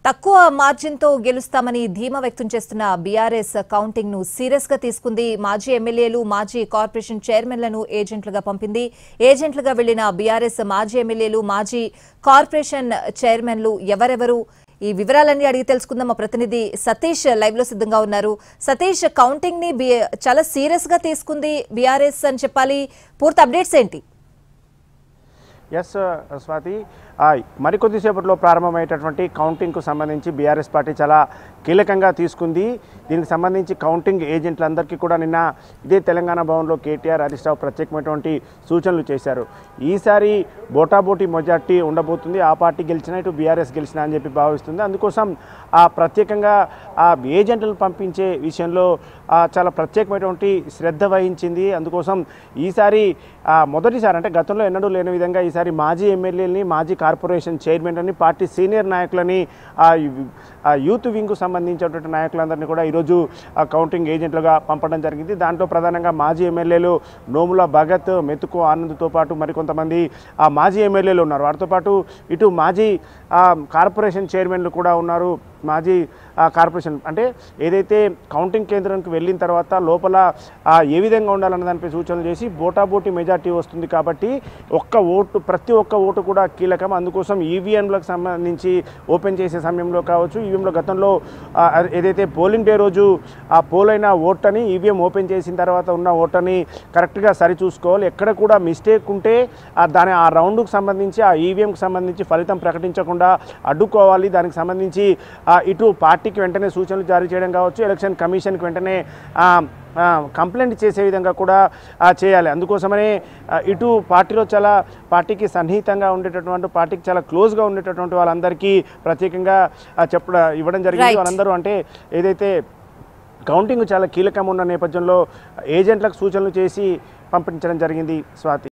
తక్కువ మార్జిన్తో గెలుస్తామని ధీమా వ్యక్తం చేస్తున్న బీఆర్ఎస్ కౌంటింగ్ ను సీరియస్ గా తీసుకుంది. మాజీ ఎమ్మెల్యేలు, మాజీ కార్పొరేషన్ చైర్మన్లను ఏజెంట్లుగా పంపింది. ఏజెంట్లుగా వెళ్లిన బీఆర్ఎస్ మాజీ ఎమ్మెల్యేలు, మాజీ కార్పొరేషన్ చైర్మన్లు ఎవరెవరు? ఈ వివరాలన్నీ అడిగి తెలుసుకుందాం. మా ప్రతినిధి సతీష్ లైవ్ లో సిద్ధంగా ఉన్నారు. సతీష్, కౌంటింగ్ ని చాలా సీరియస్ గా తీసుకుంది బీఆర్ఎస్ అని చెప్పాలి. పూర్తి అప్డేట్స్ ఏంటి? ఎస్ స్వాతి, మరికొద్దిసేపట్లో ప్రారంభమయ్యేటటువంటి కౌంటింగ్కు సంబంధించి బీఆర్ఎస్ పార్టీ చాలా కీలకంగా తీసుకుంది. దీనికి సంబంధించి కౌంటింగ్ ఏజెంట్లందరికీ కూడా నిన్న ఇదే తెలంగాణ భవన్లో కేటీఆర్, హరీష్ రావు ప్రత్యేకమైనటువంటి సూచనలు చేశారు. ఈసారి బోటాబోటీ మెజార్టీ ఉండబోతుంది. ఆ పార్టీ గెలిచినా, ఇటు బీఆర్ఎస్ గెలిచినా అని చెప్పి భావిస్తుంది. అందుకోసం ప్రత్యేకంగా ఆ ఏజెంట్లను పంపించే విషయంలో చాలా ప్రత్యేకమైనటువంటి శ్రద్ధ వహించింది. అందుకోసం ఈసారి మొదటిసారి, అంటే గతంలో ఎన్నడూ లేని విధంగా ఈసారి మాజీ ఎమ్మెల్యేలని, మాజీ కార్పొరేషన్ చైర్మన్లని, పార్టీ సీనియర్ నాయకులని, యూత్ వింగ్కు సంబంధించినటువంటి నాయకులందరినీ కూడా ఈరోజు కౌంటింగ్ ఏజెంట్లుగా పంపడం జరిగింది. దాంట్లో ప్రధానంగా మాజీ ఎమ్మెల్యేలు నోముల భగత్, మెతుకు ఆనంద్తో పాటు మరికొంతమంది మాజీ ఎమ్మెల్యేలు ఉన్నారు. వారితో పాటు ఇటు మాజీ కార్పొరేషన్ చైర్మన్లు కూడా ఉన్నారు. మాజీ కార్పొరేషన్ అంటే ఏదైతే కౌంటింగ్ కేంద్రానికి వెళ్ళిన తర్వాత లోపల ఏ విధంగా ఉండాలన్న దానిపై సూచనలు చేసి బోటాబోటీ మెజార్టీ వస్తుంది కాబట్టి ప్రతి ఒక్క ఓటు కూడా కీలకం. అందుకోసం ఈవీఎంలకు సంబంధించి ఓపెన్ చేసే సమయంలో కావచ్చు, ఈవీఎంలో గతంలో ఏదైతే పోలింగ్ డే రోజు పోల్ అయిన ఓటని ఈవీఎం ఓపెన్ చేసిన తర్వాత ఉన్న ఓటని కరెక్ట్గా సరిచూసుకోవాలి. ఎక్కడ కూడా మిస్టేక్ ఉంటే ఆ రౌండ్కు సంబంధించి, ఆ ఈవీఎంకి సంబంధించి ఫలితం ప్రకటించకుండా అడ్డుకోవాలి. దానికి సంబంధించి ఇటు పార్టీకి వెంటనే సూచనలు జారీ చేయడం కావచ్చు, ఎలక్షన్ కమిషన్కి వెంటనే కంప్లైంట్ చేసే విధంగా కూడా చేయాలి. అందుకోసమనే ఇటు పార్టీకి సన్నిహితంగా ఉండేటటువంటి, పార్టీకి చాలా క్లోజ్గా ఉండేటటువంటి వాళ్ళందరికీ ప్రత్యేకంగా ఇవ్వడం జరిగింది. వాళ్ళందరూ అంటే ఏదైతే కౌంటింగ్ చాలా కీలకం ఉన్న నేపథ్యంలో ఏజెంట్లకు సూచనలు చేసి పంపించడం జరిగింది. స్వాతి.